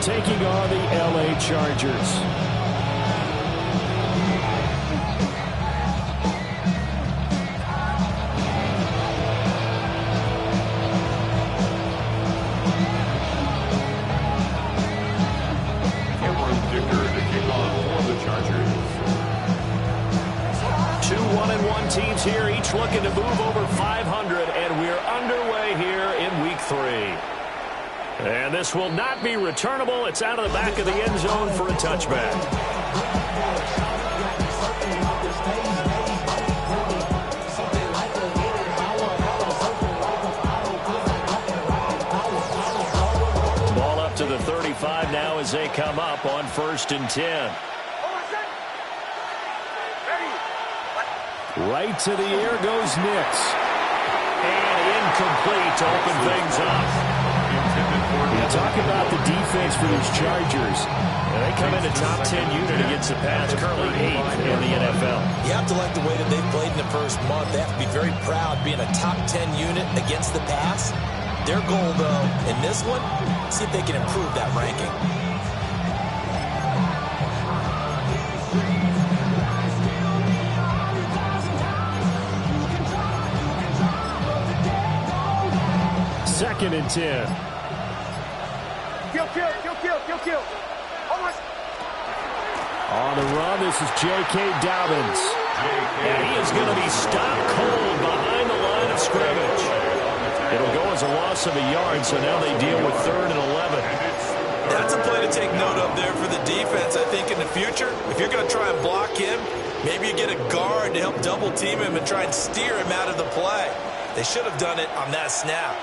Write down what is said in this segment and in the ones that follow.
taking on the LA Chargers. Two 1-1 teams here, each looking to move over 500, and we're underway here in Week 3. And this will not be returnable. It's out of the back of the end zone for a touchback. Ball up to the 35 now as they come up on 1st and 10. Right to the air goes Nix. And incomplete to open things up. You talk about the defense for these Chargers. They come in a top 10 unit against the pass, currently 8th in the NFL. You have to like the way that they've played in the first month. They have to be very proud being a top 10 unit against the pass. Their goal, though, in this one, see if they can improve that ranking. Second and 10. Kill. Almost. On the run, this is J.K. Dobbins. And he is going to be stopped cold behind the line of scrimmage. It'll go as a loss of a yard, so now they deal with 3rd and 11. That's a play to take note of there for the defense. I think in the future, if you're going to try and block him, maybe you get a guard to help double team him and try and steer him out of the play. They should have done it on that snap.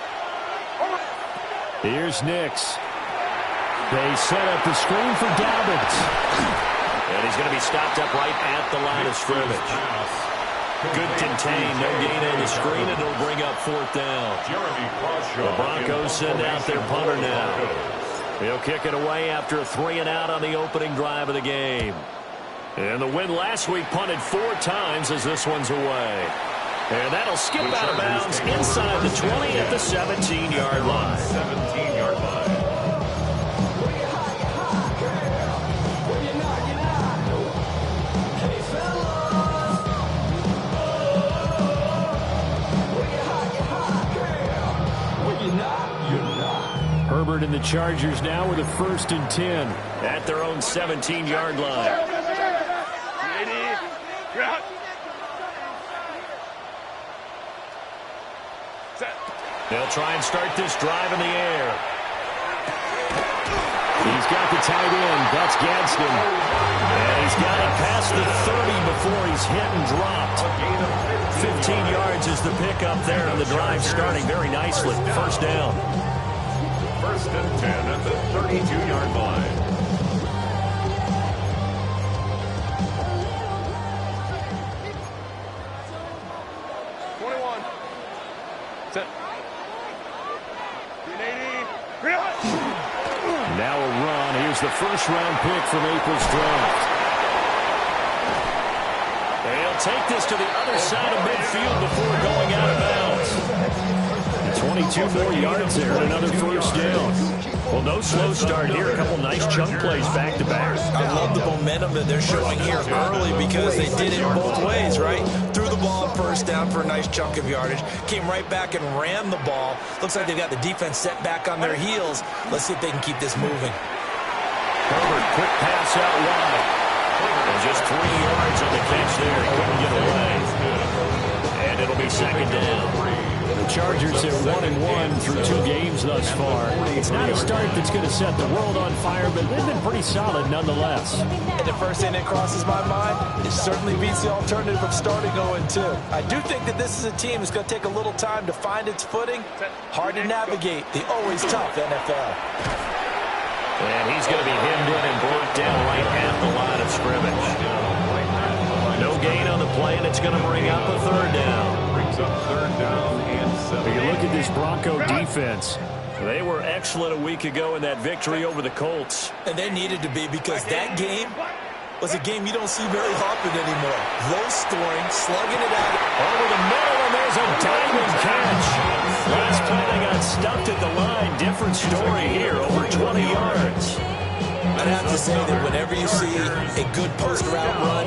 Here's Nix. They set up the screen for Dobbins. And he's going to be stopped up right at the line of scrimmage. Good contain, no gain on the screen, and it'll bring up 4th down. The Broncos send out their punter now. He'll kick it away after a 3-and-out on the opening drive of the game. And the win last week punted 4 times as this one's away. And that'll skip out of bounds inside the 20 at the 17-yard line. 17-yard line. Herbert and the Chargers now with a 1st and 10 at their own 17-yard line. They'll try and start this drive in the air. He's got the tight end. That's Gadsden. And he's got it past the 30 before he's hit and dropped. 15 yards is the pickup there, and the drive starting very nicely. 1st down. 1st and 10 at the 32-yard line. Now a run. Here's the 1st-round pick from April's draft. They'll take this to the other side of midfield before going out of bounds. 22 more yards there and another 1st down. Well, no slow start here. A couple nice chunk plays back-to-back. I love the momentum that they're showing here early because they did it both ways, right? Threw the ball on 1st down for a nice chunk of yardage. Came right back and ran the ball. Looks like they've got the defense set back on their heels. Let's see if they can keep this moving. Herbert, quick pass out wide. And just 3 yards on the catch there. Couldn't get away. And it'll be 2nd down. The Chargers are 1-1 through 2 games thus far. It's not a start that's going to set the world on fire, but they've been pretty solid nonetheless. And the first thing that crosses my mind, it certainly beats the alternative of starting 0-2. I do think that this is a team that's going to take a little time to find its footing. Hard to navigate the always tough NFL. And he's going to be hemmed in and brought down right at the line of scrimmage. No gain on the play, and it's going to bring up a 3rd down. Brings up 3rd down and 7. You look at this Bronco defense. They were excellent a week ago in that victory over the Colts. And they needed to be because that game was a game you don't see very often anymore. Low scoring, slugging it out. Over the middle, and there's a diamond catch. Last play they got stuffed at the line. Different story here, over 20 yards. I'd have to say that whenever you see a good post route run,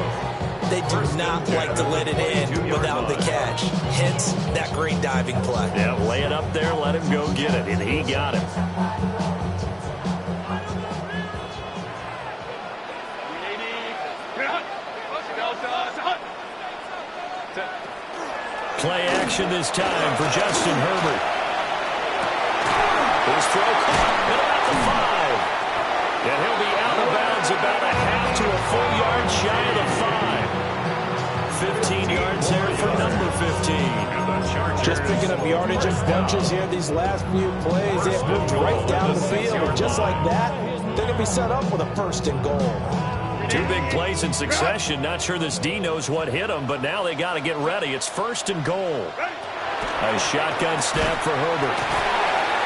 they do not like to let it in without the catch. Hence, that great diving play. Yeah, lay it up there, let him go get it, and he got it. Play action this time for Justin Herbert. His throw caught at the 5. And he'll be out of bounds about a half to a full yard shy of the 5. 15 yards there for number 15. Just picking up yardage in bunches here these last few plays. They have moved right down the field. And just like that, they're going to be set up with a 1st and goal. 2 big plays in succession. Not sure this D knows what hit him, but now they got to get ready. It's 1st and goal. A shotgun snap for Herbert.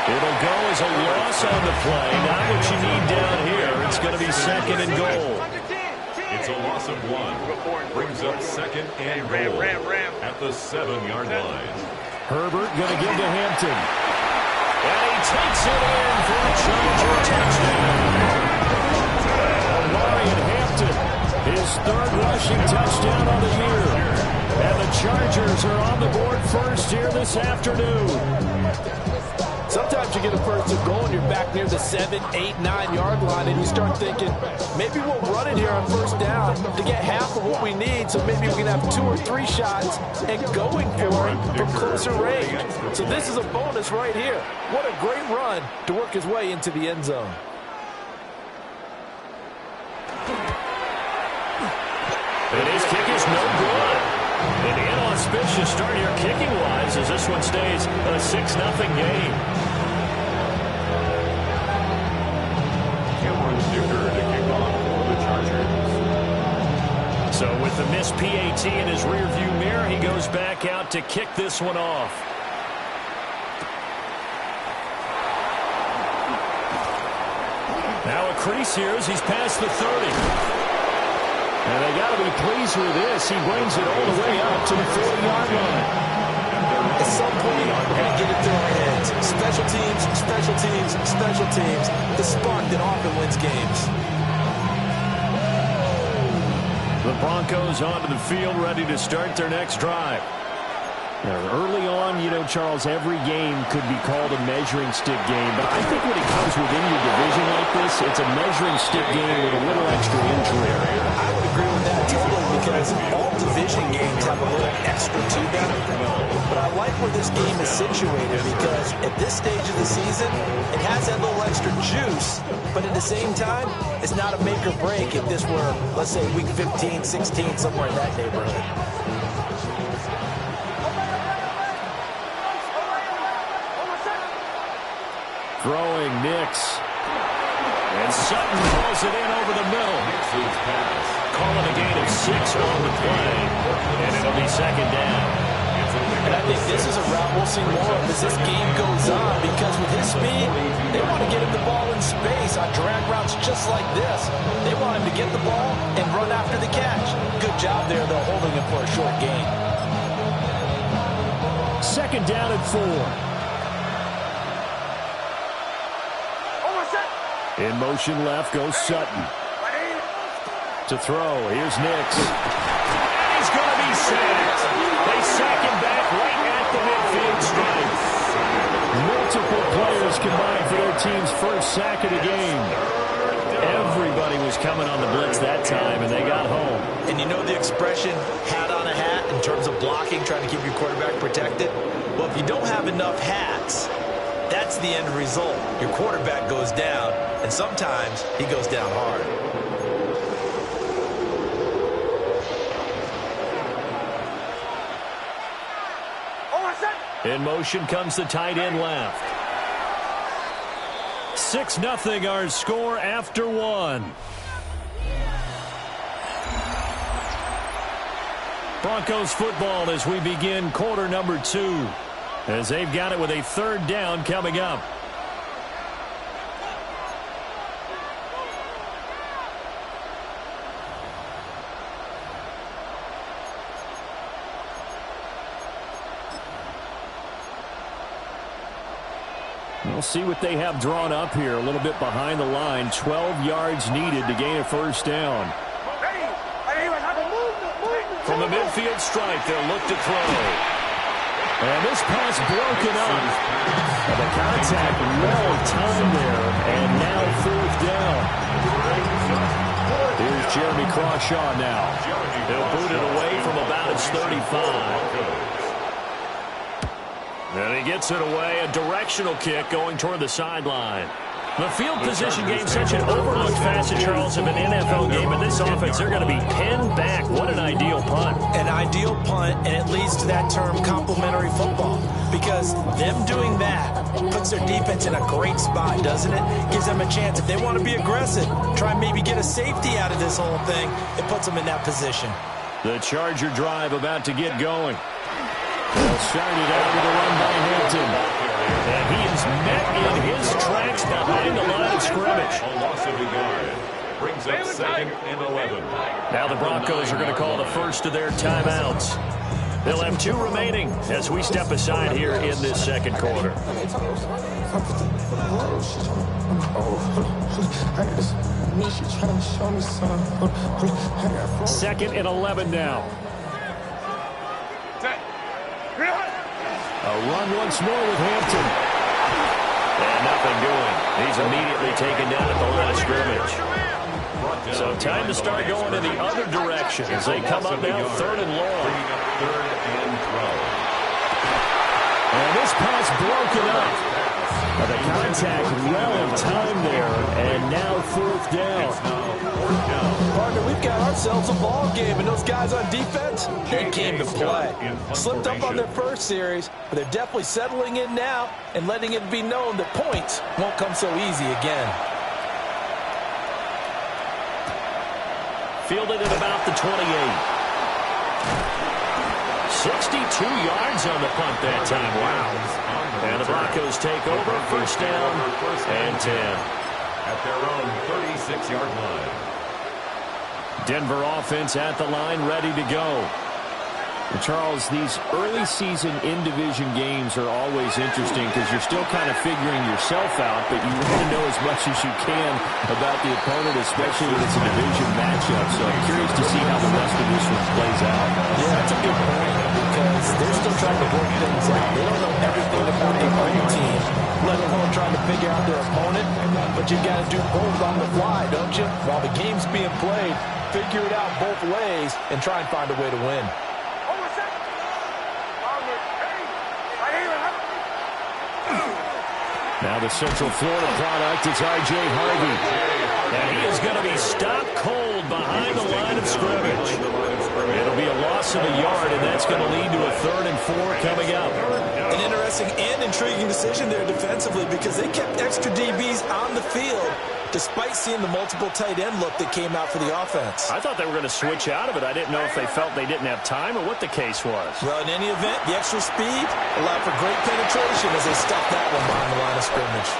It'll go as a loss on the play. Not what you need down here. It's going to be 2nd and goal. It's a loss of 1. Brings up 2nd and goal at the 7-yard line. Herbert going to give to Hampton. And he takes it in for a Charger touchdown. Marion Hampton, his 3rd rushing touchdown of the year. And the Chargers are on the board first here this afternoon. Sometimes you get a 1st and goal and you're back near the 7, 8, 9-yard line and you start thinking, maybe we'll run it here on 1st down to get half of what we need, so maybe we can have 2 or 3 shots and going for it from closer range. So this is a bonus right here. What a great run to work his way into the end zone. And his kick is no good. An inauspicious start here kicking-wise as this one stays a 6-0 game. Cameron Dicker to kick off for the Chargers. So with the missed PAT in his rearview mirror, he goes back out to kick this one off. Now a crease here as he's past the 30. And they got to be pleased with this. He brings it all the way up to the 40-yard line. At some point, we're going to get it through our heads. Special teams, special teams, special teams. The spark that often wins games. The Broncos onto the field, ready to start their next drive. Early on, you know, Charles, every game could be called a measuring stick game. But I think when it comes within your division like this, it's a measuring stick game with a little extra injury. I would agree with that totally because all division games have a little extra to them. But I like where this game is situated because at this stage of the season, it has that little extra juice. But at the same time, it's not a make or break if this were, let's say, week 15, 16, somewhere in that neighborhood. Throwing Nix. And Sutton pulls it in over the middle. Nix's pass. Calling a gain of 6 on the play. And it'll be 2nd down. And I think this is a route we'll see more of as this game goes on because with his speed, they want to get him the ball in space on drag routes just like this. They want him to get the ball and run after the catch. Good job there, though, holding him for a short gain. 2nd down and 4. In motion left goes Sutton. To throw, here's Nix. And he's going to be sacked. They sack him back right at the midfield stripe. Multiple players combined for their team's first sack of the game. Everybody was coming on the blitz that time, and they got home. And you know the expression, hat on a hat, in terms of blocking, trying to keep your quarterback protected? Well, if you don't have enough hats, that's the end result. Your quarterback goes down, and sometimes he goes down hard. In motion comes the tight end left. 6-0 our score after 1. Broncos football as we begin quarter number 2. As they've got it with a 3rd down coming up. We'll see what they have drawn up here a little bit behind the line. 12 yards needed to gain a first down. From the midfield stripe, they'll look to throw. And this pass broken up. And the contact well timed there. And now fourth down. Here's Jeremy Crawshaw now. He'll boot it away from about his 35. And he gets it away, a directional kick going toward the sideline. The field position game, such an overlooked facet, Charles, of an NFL game. In this offense, they're going to be pinned back. What an ideal punt. An ideal punt, and it leads to that term complementary football. Because them doing that puts their defense in a great spot, doesn't it? Gives them a chance. If they want to be aggressive, try and maybe get a safety out of this whole thing, it puts them in that position. The Charger drive about to get going. They'll start it out with a run by Hampton. And he is met in his tracks behind the line of scrimmage. A loss of a yard. Brings up 2nd and 11. Now the Broncos are going to call the first of their timeouts. They'll have 2 remaining as we step aside here in this second quarter. 2nd and 11 now. A run once more with Hampton. And nothing doing. He's immediately taken down at the line of scrimmage. So time to start going in the other direction as they come up now 3rd and long. And this pass broken up. The contact well in time there, and now 4th down. Partner, we've got ourselves a ball game, and those guys on defense, they came to play. Slipped up on their first series, but they're definitely settling in now and letting it be known that points won't come so easy again. Fielded at about the 28. 62 yards on the punt that time. Wow. And the Broncos take over. First down and 10. At their own 36-yard line. Denver offense at the line, ready to go. And Charles, these early season in-division games are always interesting because you're still kind of figuring yourself out, but you want to know as much as you can about the opponent, especially when it's a division matchup. So I'm curious to see how the rest of this one plays out. Yeah, that's a good point because they're still trying to work things out. They don't know everything about their own team, let alone trying to figure out their opponent. But you got to do both on the fly, don't you? While the game's being played, figure it out both ways and try and find a way to win. Now the Central Florida product is R.J. Harvey. And he is going to be stopped cold behind the line of scrimmage. It'll be a loss of a yard, and that's going to lead to a 3rd and 4 coming up. An interesting and intriguing decision there defensively because they kept extra DBs on the field despite seeing the multiple tight end look that came out for the offense. I thought they were going to switch out of it. I didn't know if they felt they didn't have time or what the case was. Well, in any event, the extra speed allowed for great penetration as they stuffed that one behind the line of scrimmage.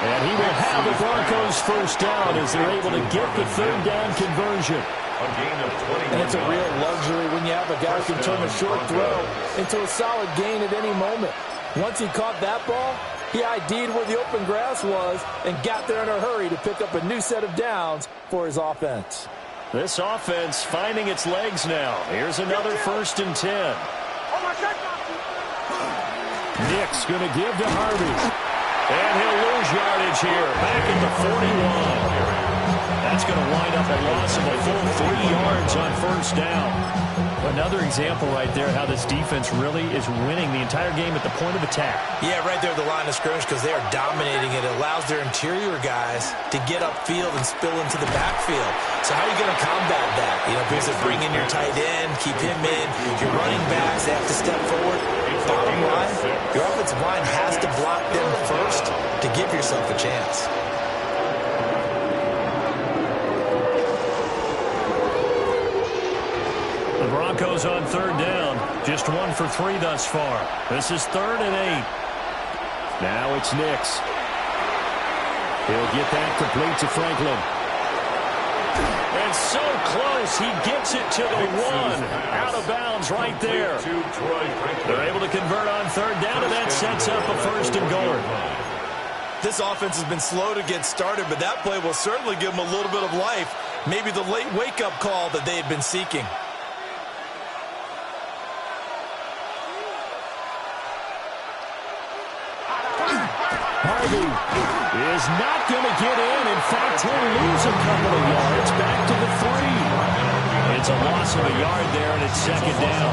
And he will have the Broncos first down as they're able to get the 3rd down conversion. A gain of 20. And it's a real luxury when you have a guy who can turn a short throw into a solid gain at any moment. Once he caught that ball, he ID'd where the open grass was and got there in a hurry to pick up a new set of downs for his offense. This offense finding its legs now. Here's another 1st and 10. Nick's going to give to Harvey. And he'll lose yardage here. Back at the 41. That's going to wind up a loss of a full 3 yards on first down. Another example right there how this defense really is winning the entire game at the point of attack. Yeah, right there at the line of scrimmage because they are dominating it. It allows their interior guys to get upfield and spill into the backfield. So how are you going to combat that? You know, because they bring in your tight end, keep him in. Your running backs, they have to step forward. Bottom line, your offensive line has to block them first to give yourself a chance. The Broncos on 3rd down. Just 1 for 3 thus far. This is 3rd and 8. Now it's Nix. He'll get that complete to Franklin. And so close, he gets it to the 1. Out of bounds right there. They're able to convert on 3rd down, and that sets up a 1st and goal. This offense has been slow to get started, but that play will certainly give them a little bit of life. Maybe the late wake-up call that they had been seeking. Harvey is not going to get in. In fact, he'll lose a couple of yards back to the 3. It's a loss of a yard there, and it's second down.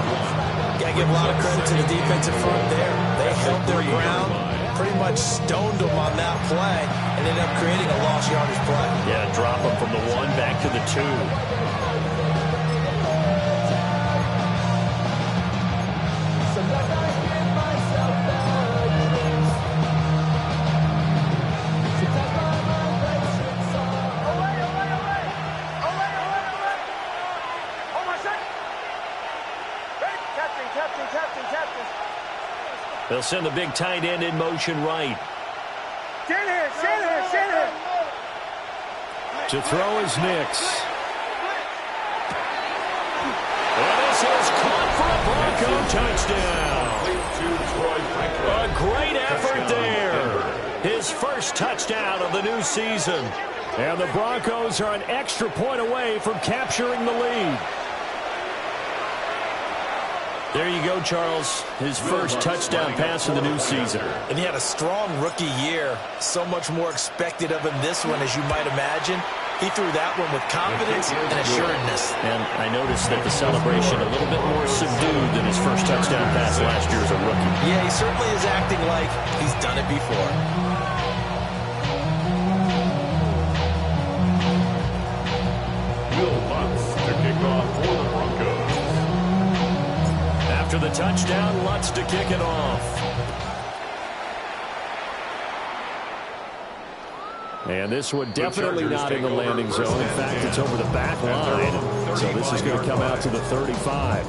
Got to give a lot of credit to the defensive front there. They held their ground, pretty much stoned them on that play, and ended up creating a lost yardage play. Yeah, drop them from the 1 back to the 2. They'll send the big tight end in motion right. To throw is Nix. And this is caught for a Bronco touchdown. A great effort there. His first touchdown of the new season. And the Broncos are an extra point away from capturing the lead. There you go, Charles. His first touchdown pass of the new season. And he had a strong rookie year. So much more expected of him this one, as you might imagine. He threw that one with confidence and assuredness. And I noticed that the celebration a little bit more subdued than his first touchdown pass last year as a rookie. Yeah, he certainly is acting like he's done it before. Will Lutz to kick off for the Broncos. After the touchdown, Lutz to kick it off. And this one definitely not in the landing zone. In fact, it's over the back line. So this is going to come out to the 35.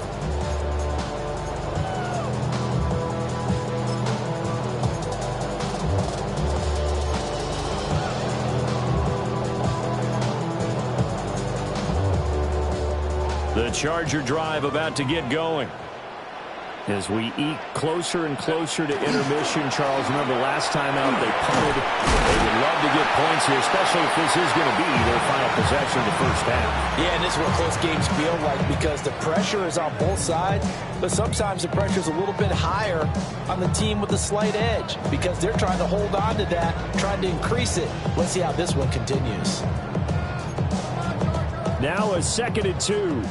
The Charger drive about to get going. As we eke closer and closer to intermission, Charles, remember last time out they punted. They would love to get points here, especially if this is going to be their final possession of the first half. Yeah, and this is what close games feel like because the pressure is on both sides, but sometimes the pressure is a little bit higher on the team with the slight edge because they're trying to hold on to that, trying to increase it. Let's see how this one continues. Now a 2nd and 2.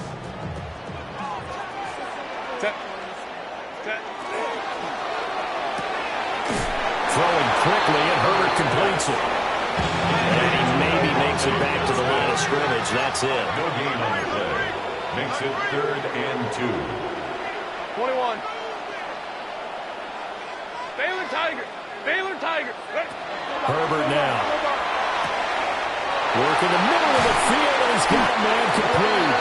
Throwing quickly, and Herbert completes it. And he maybe makes it back to the line of scrimmage. That's it. No gain on the play. Makes it 3rd and 2. 21. Baylor Tiger. Baylor Tiger. Herbert now. Work in the middle of the field, and he's got a man complete.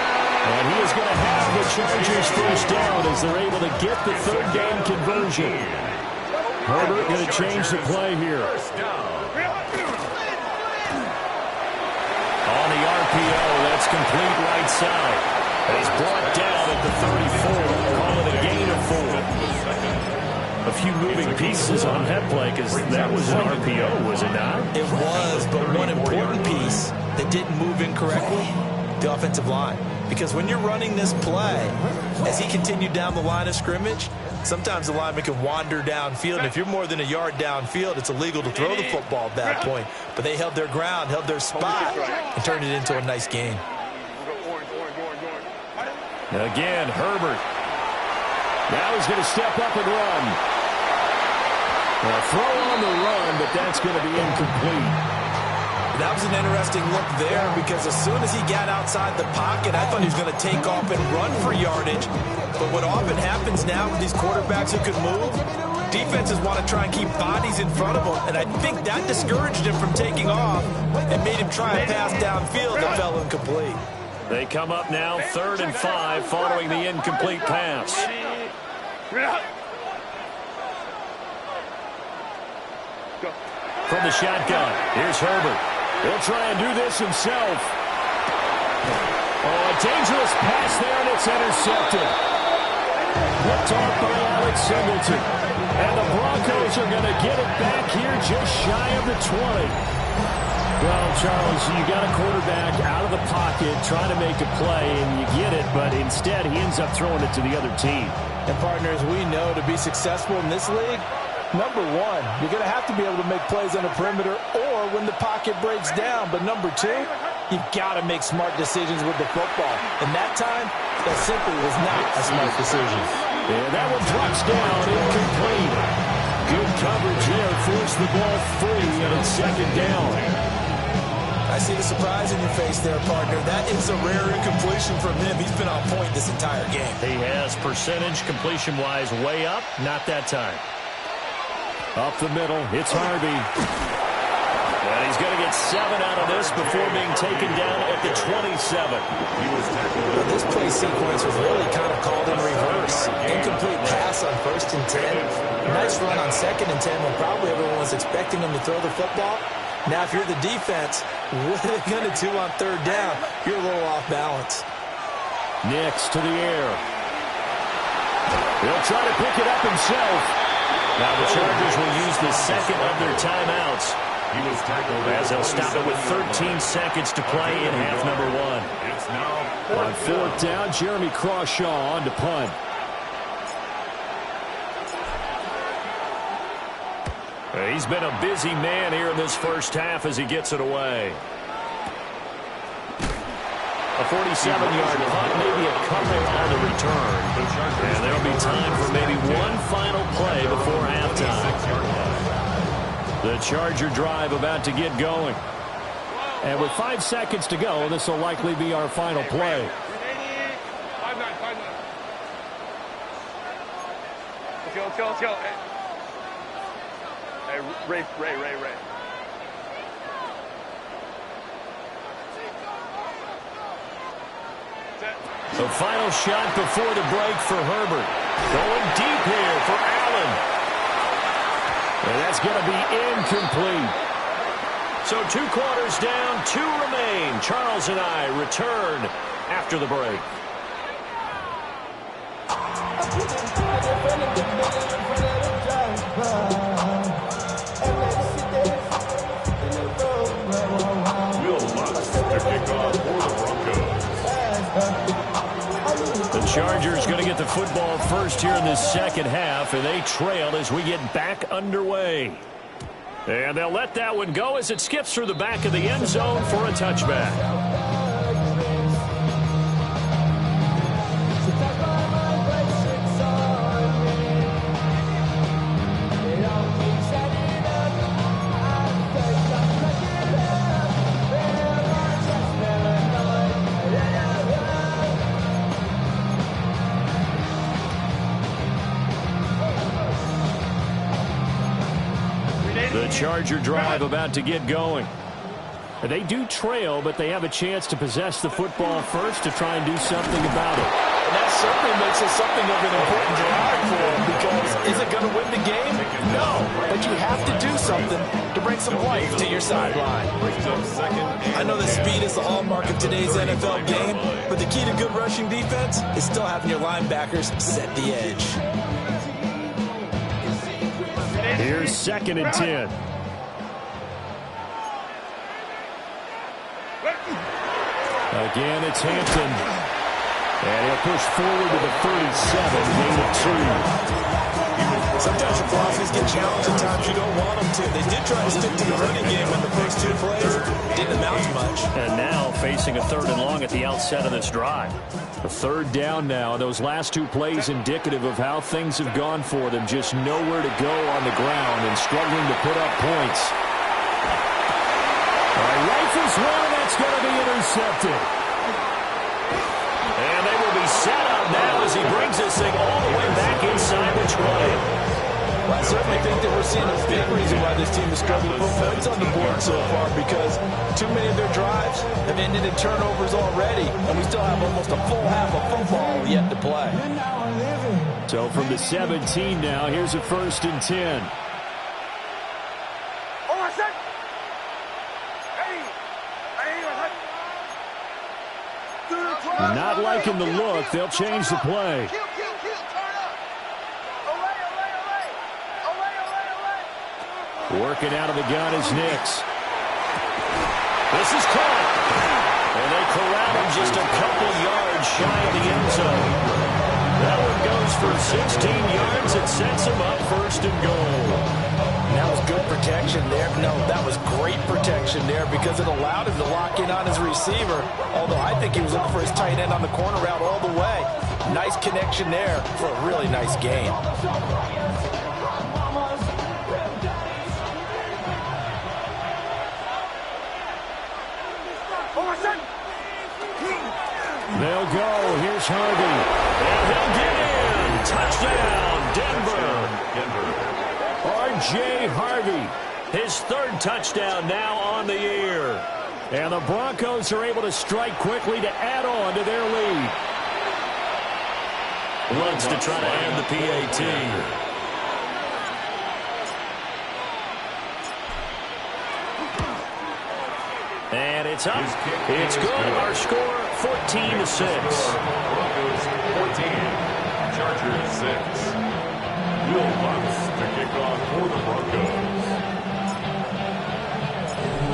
And he is going to have the Chargers first down as they're able to get the 3rd down conversion. Herbert going to change the play here. On the RPO, that's complete right side. And he's brought down at the 34. Call it a gain of 4. A few moving pieces on that play because that was an RPO, was it not? It was, but one important piece that didn't move incorrectly, the offensive line. Because when you're running this play, as he continued down the line of scrimmage, sometimes the lineman can wander downfield. And if you're more than a yard downfield, it's illegal to throw the football at that point. But they held their ground, held their spot, and turned it into a nice game. Again, Herbert. Now he's going to step up and run. A throw on the run, but that's going to be incomplete. That was an interesting look there because as soon as he got outside the pocket, I thought he was going to take off and run for yardage. But what often happens now with these quarterbacks who can move, defenses want to try and keep bodies in front of them. And I think that discouraged him from taking off and made him try a pass downfield that fell incomplete. They come up now 3rd and 5 following the incomplete pass. From the shotgun, here's Herbert. He'll try and do this himself. Oh, a dangerous pass there, and it's intercepted. Flipped off by Alex Singleton. And the Broncos are going to get it back here just shy of the 20. Well, Charles, you got a quarterback out of the pocket trying to make a play, and you get it, but instead he ends up throwing it to the other team. And partners, we know to be successful in this league, number one, you're going to have to be able to make plays on the perimeter or when the pocket breaks down. But number two, you've got to make smart decisions with the football. And that time, that simply was not a smart decision. And that one drops down, incomplete. Good coverage there, forced the ball free, and it's second down. I see the surprise in your face there, partner. That is a rare incompletion from him. He's been on point this entire game. He has percentage completion-wise way up, not that time. Up the middle, it's Harvey. And he's going to get 7 out of this before being taken down at the 27. This play sequence was really kind of called in reverse. Incomplete pass on 1st and 10. Nice run on 2nd and 10 when probably everyone was expecting him to throw the football. Now, if you're the defense, what are they going to do on 3rd down? You're a little off balance. Nix to the air. He'll try to pick it up himself. Now the Chargers will use the second of their timeouts. He was tackled as they'll stop it with 13 seconds to play in half number 1. It's now on 4th down, Jeremy Crawshaw on to punt. He's been a busy man here in this first half as he gets it away. A 47-yard punt, maybe a couple on the return. And there'll be time for maybe one final play before halftime. The Charger drive about to get going. And with 5 seconds to go, this will likely be our final play. 5-9. Let's go. Hey, Ray. The final shot before the break for Herbert. Going deep here for Allen. And that's going to be incomplete. So 2 quarters down, 2 remain. Charles and I return after the break. The Chargers going to get the football first here in this second half, and they trail as we get back underway. And they'll let that one go as it skips through the back of the end zone for a touchback. The Charger drive about to get going. They do trail, but they have a chance to possess the football first to try and do something about it. And that certainly makes it something of an important drive for them, because is it going to win the game? No, but you have to do something to bring some life to your sideline. I know that speed is the hallmark of today's NFL game, but the key to good rushing defense is still having your linebackers set the edge. Here's 2nd and 10. Again, it's Hampton. And he'll push forward to the 37, gain of 2. Sometimes your velocities get challenged, at times you don't want them to. They did try to stick to the running game in the first 2 plays. Didn't amount to much. And now facing a 3rd and long at the outset of this drive. A 3rd down now. Those last 2 plays indicative of how things have gone for them. Just nowhere to go on the ground and struggling to put up points. Rifles one, and that's going to be intercepted. And they will be set up now as he brings this thing all the way back inside the 20. Well, I certainly think that we're seeing a big reason why this team is struggling to put points on the board so far, because too many of their drives have ended in turnovers already, and we still have almost a full half of football yet to play. So from the 17 now, here's a 1st and 10. Not liking the look. They'll change the play. Working out of the gun is Nix. This is caught. And they corral him just a couple yards shy of the end zone. That one goes for 16 yards. It sets him up first and goal. That was good protection there. No, that was great protection there because it allowed him to lock in on his receiver. Although I think he was looking for his tight end on the corner route all the way. Nice connection there for a really nice gain. They'll go. Here's Harvey. And he'll get in. Touchdown, Denver. R.J. Harvey, his third touchdown now on the year. And the Broncos are able to strike quickly to add on to their lead. Wants to try to end the PAT. And it's up. It's good. Our score, 14-6. Broncos 14, Chargers 6. Will Lutz to kick off for the Broncos.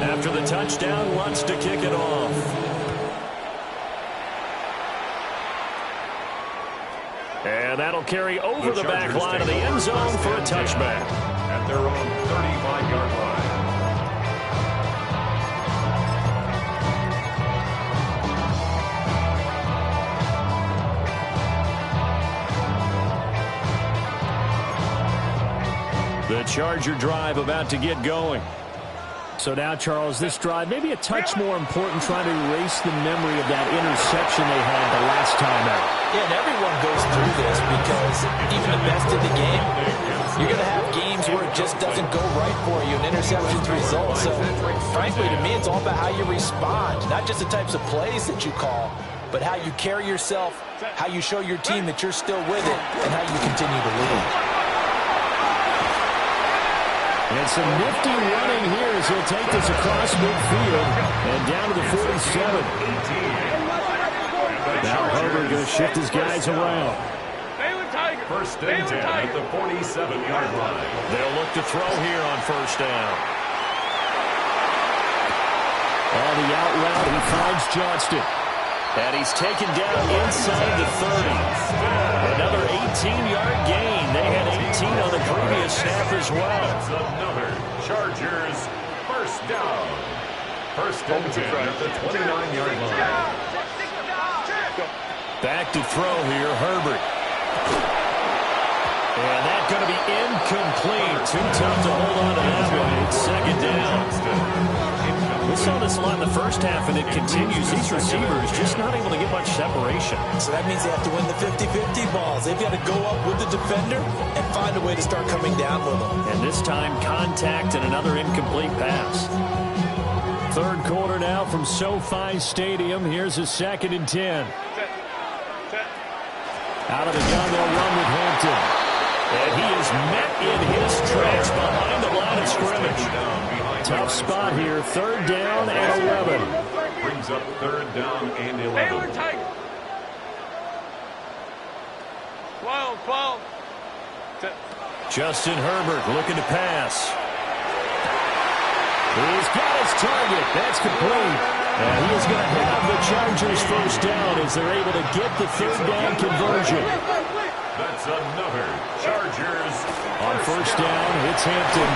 After the touchdown, Lutz to kick it off. And that'll carry over the back line of the end zone for a touchback. At their own 35-yard line. The Charger drive about to get going. So now, Charles, this drive maybe a touch more important, trying to erase the memory of that interception they had the last time out. Yeah, and everyone goes through this because even the best in the game, you're going to have games where it just doesn't go right for you, and interceptions result. So, frankly, to me, it's all about how you respond, not just the types of plays that you call, but how you carry yourself, how you show your team that you're still with it, and how you continue to lead. And some nifty running here as he'll take this across midfield and down to the 47. Now Herbert going to shift his guys around. First and 10 at the 47-yard line. They'll look to throw here on first down. On the out route, he finds Johnston. And he's taken down inside the 30. Another 18-yard gain. They had 18 on the previous snap as well. That's another Chargers first down. First and 10 at the 29-yard line. Back to throw here, Herbert. And that's going to be incomplete. Too tough to hold on to that one. It's second down. We saw this a lot in the first half, and it continues. These receivers just not able to get much separation. So that means they have to win the 50-50 balls. They've got to go up with the defender and find a way to start coming down with them. And this time, contact and another incomplete pass. Third quarter now from SoFi Stadium. Here's a second and 10. Out of the gun, they'll run with Hampton. And he is met in his tracks behind the line of scrimmage. Tough spot here. Third down and 11. Brings up third down and 11. 12. Justin Herbert looking to pass. He's got his target. That's complete. And he is going to have the Chargers first down as they're able to get the third down conversion. That's another Chargers. On first down, it's Hampton.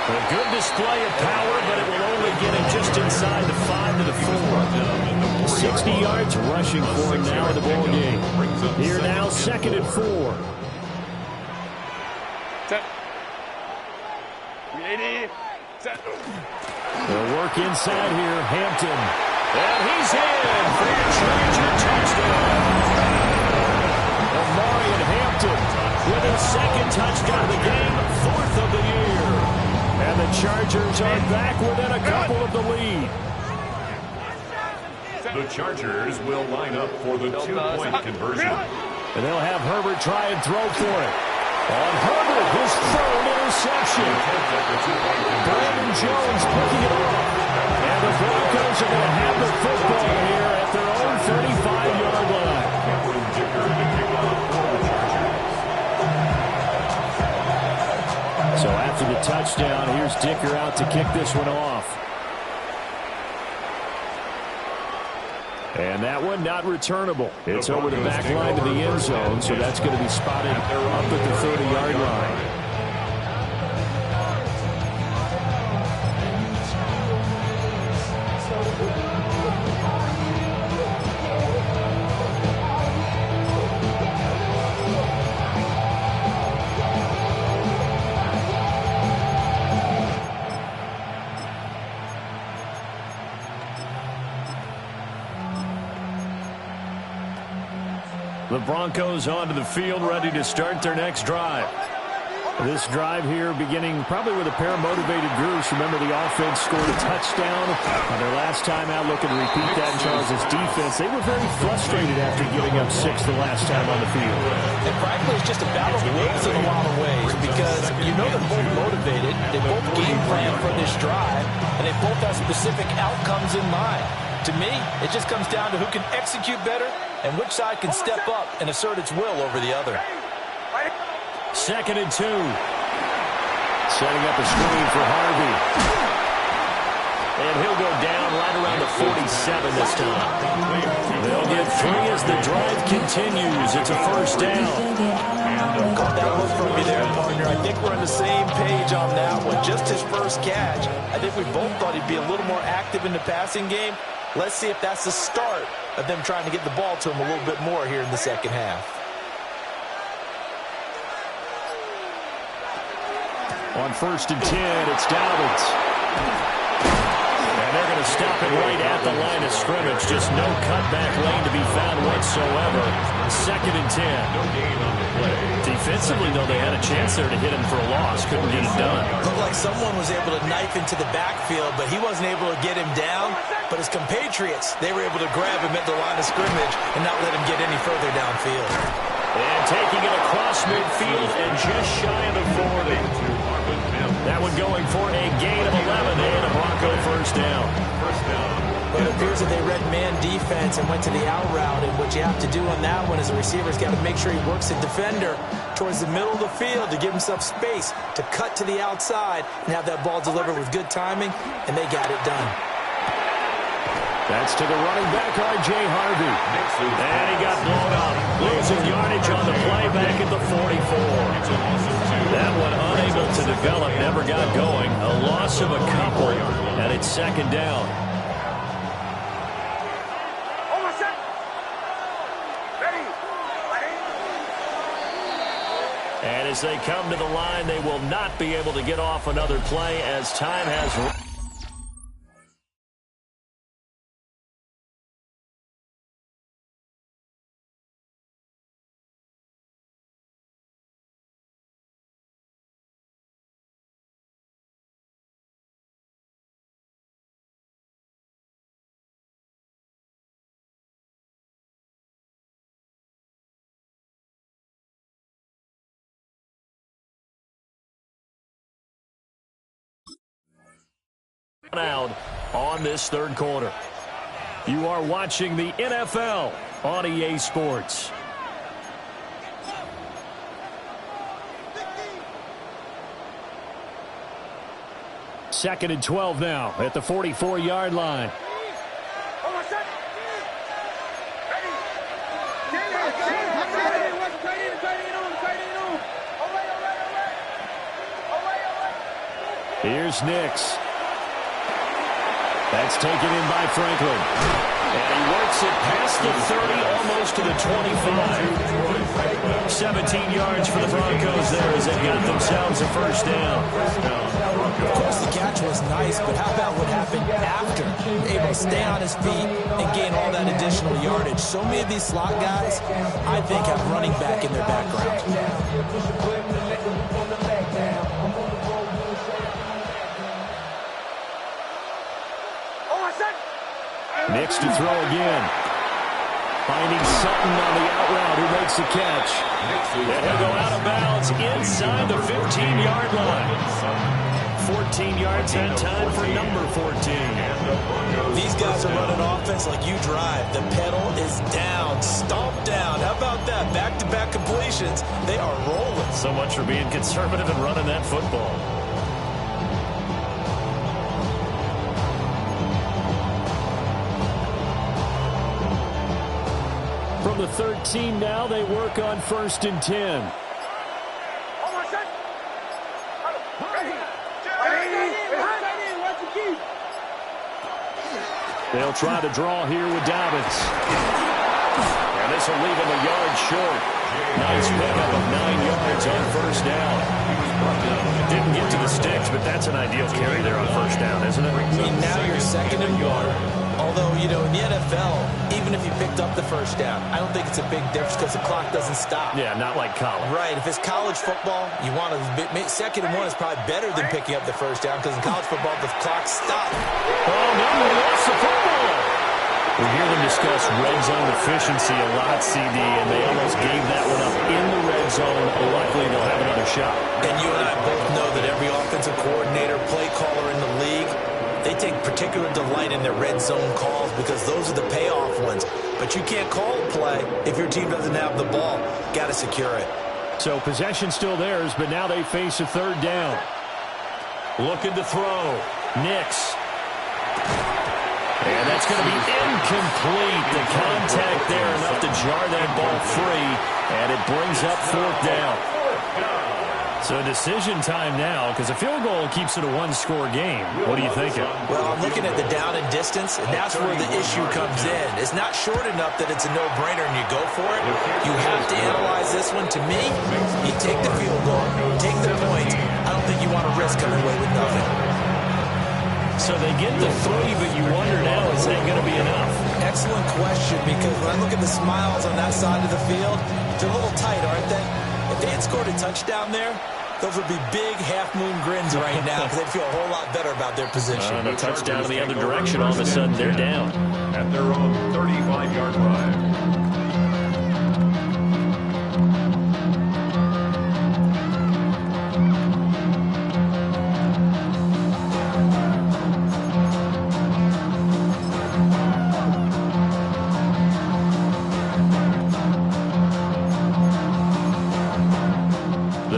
A good display of power, but it will only get him just inside the 5 to the 4. 60 yards rushing for him now in the ball game. Here now, second and 4. They'll work inside here, Hampton. And he's in for your Charger touchdown. Omarion Hampton with his second touchdown of the game, fourth of the year. And the Chargers are back within a couple of the lead. The Chargers will line up for the two-point conversion. And they'll have Herbert try and throw for it. On Herbert, his third interception. Brandon Jones picking it off. And the Broncos are going to have the football here at their own 35-yard line. So after the touchdown. Here's Dicker out to kick this one off. And that one not returnable. It's over the back line to the end zone, so that's going to be spotted up at the 30-yard line. The Broncos onto the field, ready to start their next drive. This drive here beginning probably with a pair of motivated groups. Remember, the offense scored a touchdown on their last time out. Looking to repeat that in Charles' defense. They were very frustrated after giving up 6 the last time on the field. And frankly, it's just a battle of wills in a lot of ways because you know they're both motivated. They both game plan for this drive, and they both have specific outcomes in mind. To me, it just comes down to who can execute better and which side can step up and assert its will over the other. 2nd and 2. Setting up a screen for Harvey. And he'll go down right around the 47 this time. They'll get 3 as the drive continues. It's a first down. Got that look from me there, partner. I think we're on the same page on that one. Just his first catch. I think we both thought he'd be a little more active in the passing game. Let's see if that's the start of them trying to get the ball to him a little bit more here in the second half. On 1st and 10, it's Dobbins. And they're going to stop it right at the line of scrimmage. Just no cutback lane to be found whatsoever. 2nd and 10. No gain on the play. Defensively, though, they had a chance there to hit him for a loss. Couldn't get it done. Looked like someone was able to knife into the backfield, but he wasn't able to get him down. But his compatriots, they were able to grab him at the line of scrimmage and not let him get any further downfield. And taking it across midfield and just shy of the 40. That one going for a gain of 11 and a Bronco first down. But it appears that they read man defense and went to the out route, and what you have to do on that one is the receiver's got to make sure he works the defender towards the middle of the field to give himself space to cut to the outside and have that ball delivered with good timing, and they got it done. That's to the running back, R.J. Harvey. And he got blown up. Losing yardage on the play back at the 44. That one unable to develop, never got going. A loss of a couple, and it's 2nd down. And as they come to the line, they will not be able to get off another play as time has... out on this 3rd quarter. You are watching the NFL on EA Sports. Second and 12 now at the 44-yard line. Here's Nix. That's taken in by Franklin. And he works it past the 30, almost to the 25. 17 yards for the Broncos there as they got themselves a first down. Of course, the catch was nice, but how about what happened after? Able to stay on his feet and gain all that additional yardage. So many of these slot guys, I think, have running back in their background. Nix to throw again. Finding Sutton on the out route who makes the catch. And he'll go out of bounds inside the 15-yard line. 14 yards that time for number 14. These guys are running offense like you drive. The pedal is down, stomped down. How about that? Back-to-back completions. They are rolling. So much for being conservative and running that football. the 13 now. They work on 1st and 10. They'll try to draw here with Dobbins. And this will leave him a yard short. Nice pickup of 9 yards on 1st down. Didn't get to the sticks, but that's an ideal carry there on 1st down, isn't it? I mean, now you're 2nd and 1. Although, you know, in the NFL, even if you picked up the 1st down, I don't think it's a big difference because the clock doesn't stop. Yeah, not like college. Right. If it's college football, you want to 2nd and 1 is probably better than picking up the 1st down because in college football, the clock stops. Oh, no, they lost the football. We hear them discuss red zone efficiency a lot, CD, and they almost gave that one up in the red zone. Luckily, they'll have another shot. And you and I both know that every offensive coordinator, play caller in the league, they take particular delight in their red zone calls because those are the payoff ones. But you can't call a play if your team doesn't have the ball. Got to secure it. So possession still theirs, but now they face a 3rd down. Looking to throw. Nix. And that's going to be incomplete. The contact there enough to jar that ball free, and it brings up 4th down. So decision time now, because a field goal keeps it a 1-score game. What are you thinking? Well, I'm looking at the down and distance, and that's where the issue comes in. It's not short enough that it's a no-brainer and you go for it. You have to analyze this one. To me, you take the field goal, take the points. I don't think you want to risk coming away with nothing. So they get the 3, but you wonder now, is that going to be enough? Excellent question, because when I look at the smiles on that side of the field, they're a little tight, aren't they? If they had scored a touchdown there, those would be big half-moon grins right now because they'd feel a whole lot better about their position. A touchdown in the other direction, all of a sudden they're down. At their own 35-yard line.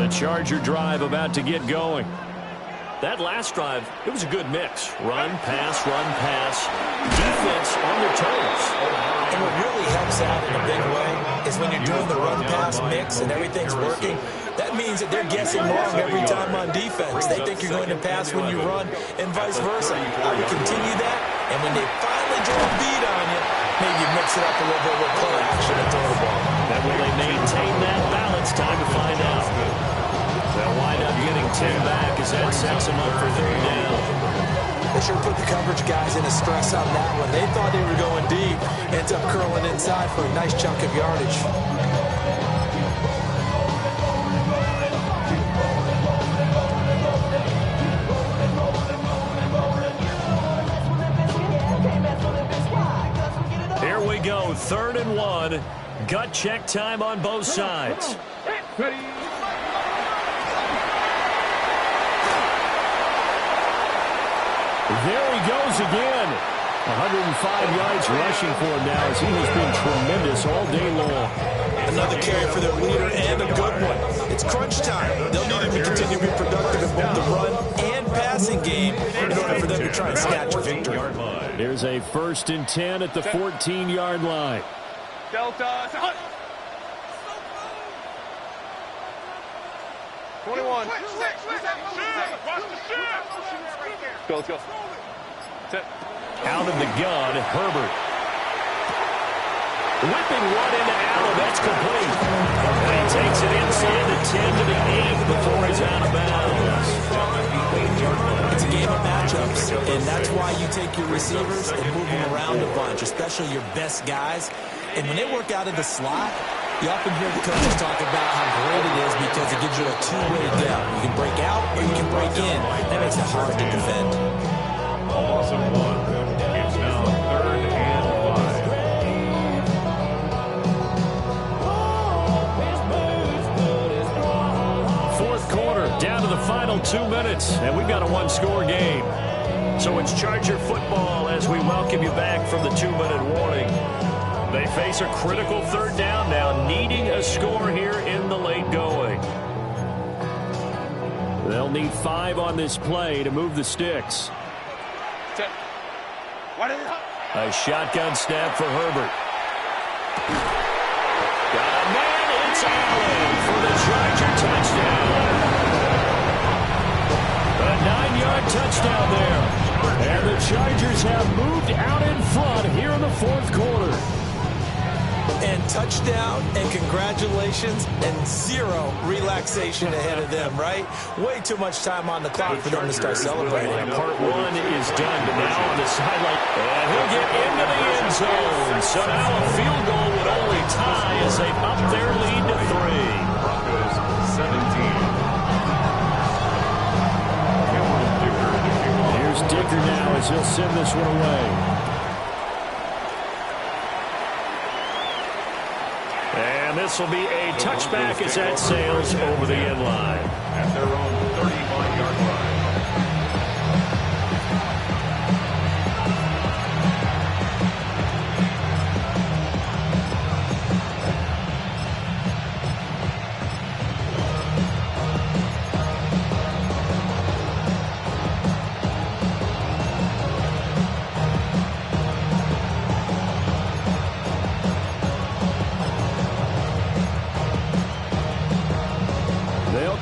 Charger drive about to get going. That last drive, it was a good mix. Run, pass, defense on their toes. And what really helps out in a big way is when you're doing the run-pass mix and everything's working, that means that they're guessing wrong every time on defense. They think you're going to pass when you run and vice versa. I would continue that, and when they finally draw a beat on you, maybe you mix it up a little bit with play action and throw the ball. And will they maintain that balance? Time to find out. They'll wind up getting 10 back as that sets them up for 3rd down. They sure put the coverage guys in a stress on that one. They thought they were going deep. Ends up curling inside for a nice chunk of yardage. Here we go, 3rd and 1. Gut check time on both sides. Ready. There he goes again. 105 yards rushing for him now as he has been tremendous all day long. Another carry for their leader and a good one. It's crunch time. They'll need him to continue to be productive in both the run and passing game in order for them to try and snatch a victory. There's a 1st and 10 at the 14-yard line. Delta. 21. Go, let's go. Out of the gun, Herbert. Whipping one into Allen. That's complete. And he takes it inside the 10 to the 8 before he's out of bounds. It's a game of matchups, and that's why you take your receivers and move them around a bunch, especially your best guys. And when they work out of the slot, you often hear the coaches talk about how great it is because it gives you a two-way gap. You can break out or you can break in. That makes it hard to defend. Loss of 1. It's now 3rd and 5. Fourth quarter, down to the final 2 minutes, and we've got a 1-score game. So it's Charger football as we welcome you back from the 2-minute warning. They face a critical 3rd down now, needing a score here in the late going. They'll need 5 on this play to move the sticks. A shotgun snap for Herbert. It's Allen for the Charger touchdown. A 9-yard touchdown there. And the Chargers have moved out in front here in the fourth quarter. And touchdown and congratulations and zero relaxation ahead of them, right? Way too much time on the clock for them to start celebrating. Part one is done, but now on the sideline. And he'll get into the end zone. So now a field goal would only tie as they up their lead to 3. Broncos 17. Here's Dicker now as he'll send this one away. And this will be a touchback as that sails over the end line. At their own 35-yard line.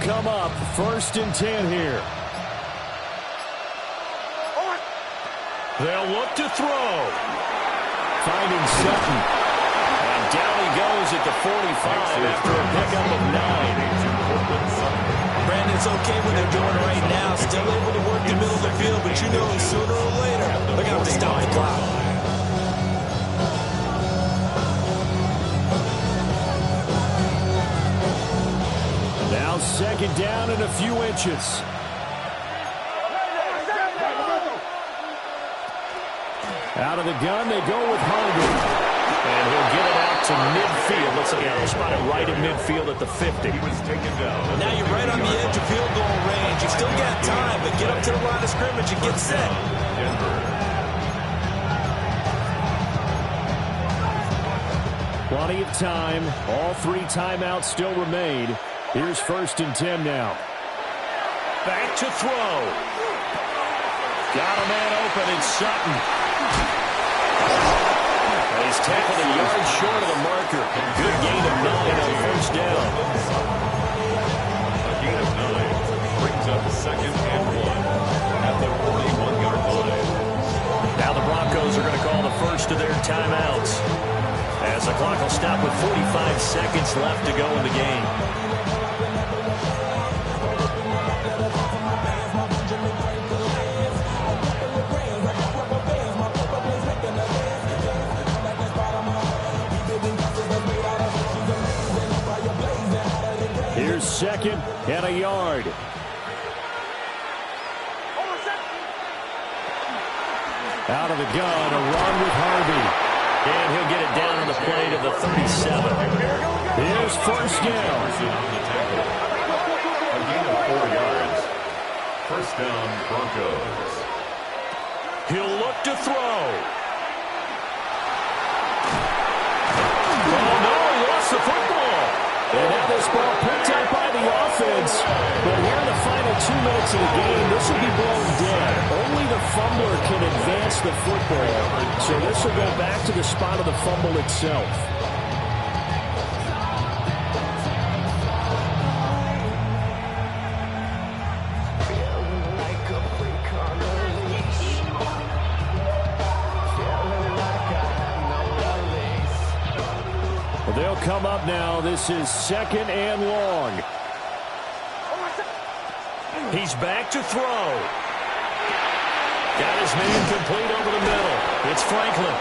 Come up, 1st and 10 here. They'll look to throw. Finding Sutton. And down he goes at the 45 after a pickup of 9. Brandon, it's okay what they're doing right now. Still able to work the middle of the field, but you know sooner or later they're going to have to stop the clock. Now 2nd down and a few inches. Out of the gun, they go with Harvey. And he'll get it out to midfield. Looks like he'll spot it right in midfield at the 50. He was taken down. Now you're right on the edge of field goal range. You've still got time, but get up to the line of scrimmage and get set. Denver. Plenty of time. All 3 timeouts still remain. Here's 1st and 10 now. Back to throw. Got a man open, it's Sutton. And he's tackled a yard short of the marker. Good gain of 9 on 1st down. A gain of 9 brings up 2nd and 1 at the 41-yard line. Now the Broncos are going to call the first of their timeouts, as the clock will stop with 45 seconds left to go in the game. Here's 2nd and a yard. Out of the gun, a run with Harvey. And he'll get it down on the play to the 37. Here's 1st down. A gain of 4 yards. 1st down, Broncos. He'll look to throw. Oh, no, he lost the football. And now this ball picked up by the offense. But here in the final 2 minutes of the game, this will be blown dead. Only the fumbler can advance the football. So this will go back to the spot of the fumble itself. They'll come up now. This is 2nd and long. He's back to throw. Got his man complete over the middle. It's Franklin.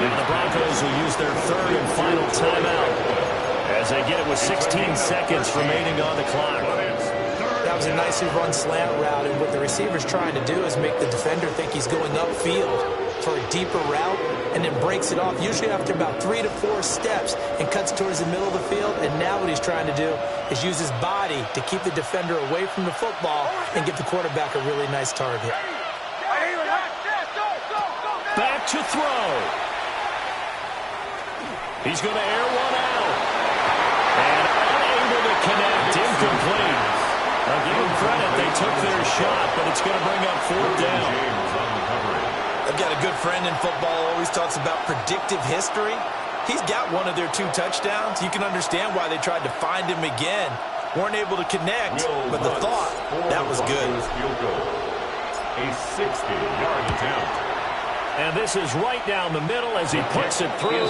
And the Broncos will use their 3rd and final timeout as they get it with 16 seconds remaining on the clock. That was a nicely run slant route, and what the receiver's trying to do is make the defender think he's going upfield for a deeper route, and then breaks it off, usually after about 3 to 4 steps, and cuts towards the middle of the field. And now what he's trying to do is use his body to keep the defender away from the football and give the quarterback a really nice target. Back to throw. He's going to air one out. And unable to connect, incomplete. I'll give them credit, they took their shot, but it's going to bring up 4th down. I've got a good friend in football, always talks about predictive history. He's got one of their 2 touchdowns. You can understand why they tried to find him again. Weren't able to connect, but the thought, that was good. A 60-yard attempt. And this is right down the middle as he puts it through.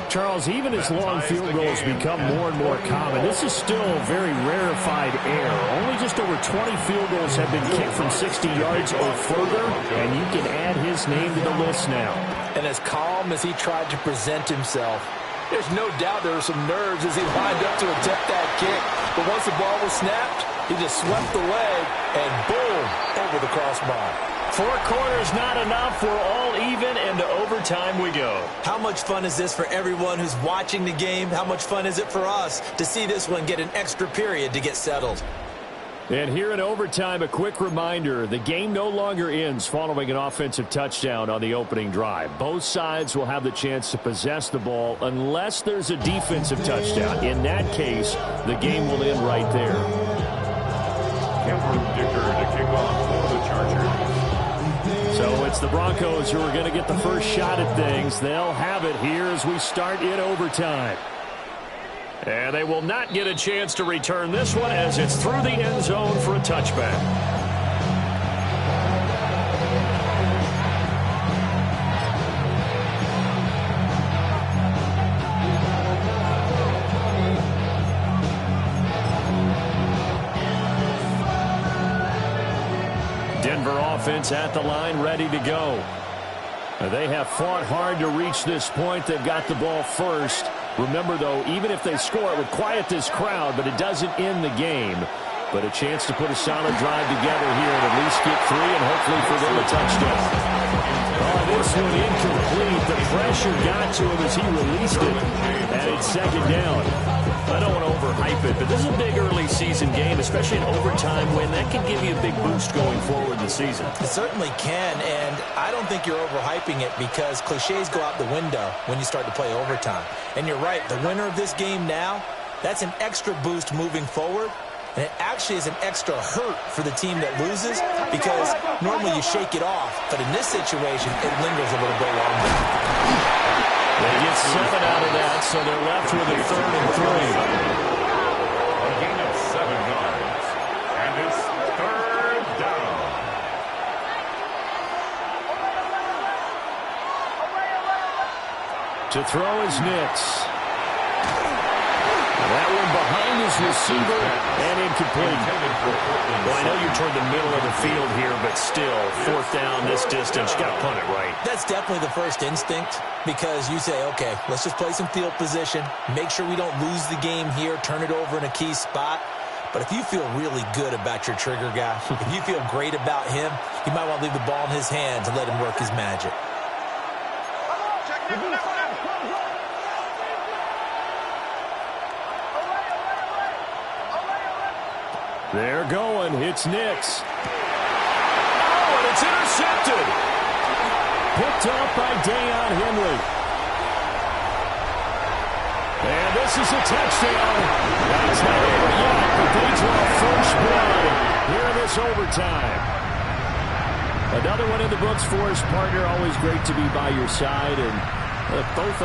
Charles, even as long field goals become more and more common, this is still very rarefied air. Only just over 20 field goals have been kicked from 60 yards or further, and you can add his name to the list now. And as calm as he tried to present himself, there's no doubt there were some nerves as he lined up to attempt that kick. But once the ball was snapped, he just swept the leg and boom, over the crossbar. 4 quarters not enough. We're all even, and to overtime we go. How much fun is this for everyone who's watching the game? How much fun is it for us to see this one get an extra period to get settled? And here in overtime, a quick reminder, the game no longer ends following an offensive touchdown on the opening drive. Both sides will have the chance to possess the ball unless there's a defensive touchdown. In that case, the game will end right there. Kemper Dicker to kick off for the Chargers. So it's the Broncos who are going to get the first shot at things. They'll have it here as we start in overtime. And they will not get a chance to return this one as it's through the end zone for a touchback. Denver offense at the line, ready to go. They have fought hard to reach this point. They've got the ball first. Remember, though, even if they score, it would quiet this crowd, but it doesn't end the game. But a chance to put a solid drive together here and at least get 3 and hopefully for them a touchdown. Oh, this one incomplete. The pressure got to him as he released it, and it's 2nd down. I don't want to overhype it, but this is a big early season game, especially an overtime win. That can give you a big boost going forward in the season. It certainly can, and I don't think you're overhyping it because cliches go out the window when you start to play overtime. And you're right, the winner of this game now, that's an extra boost moving forward. And it actually is an extra hurt for the team that loses because normally you shake it off. But in this situation, it lingers a little bit longer. They get 7 out of that, so they're left with a 3rd and 3. A gain of 7 yards. And it's 3rd down. To throw is Nix. That one behind his receiver and incomplete. Well, I know you're toward the middle of the field here, but still, 4th down this distance. You got to punt it right. That's definitely the first instinct because you say, okay, let's just play some field position, make sure we don't lose the game here, turn it over in a key spot. But if you feel really good about your trigger guy, if you feel great about him, you might want to leave the ball in his hands and let him work his magic. They're going. It's Nix. Oh, and it's intercepted. Picked up by Deion Henry. And this is a touchdown. That's not over yet, but they draw first blood here in this overtime. Another one in the books for his partner. Always great to be by your side. And both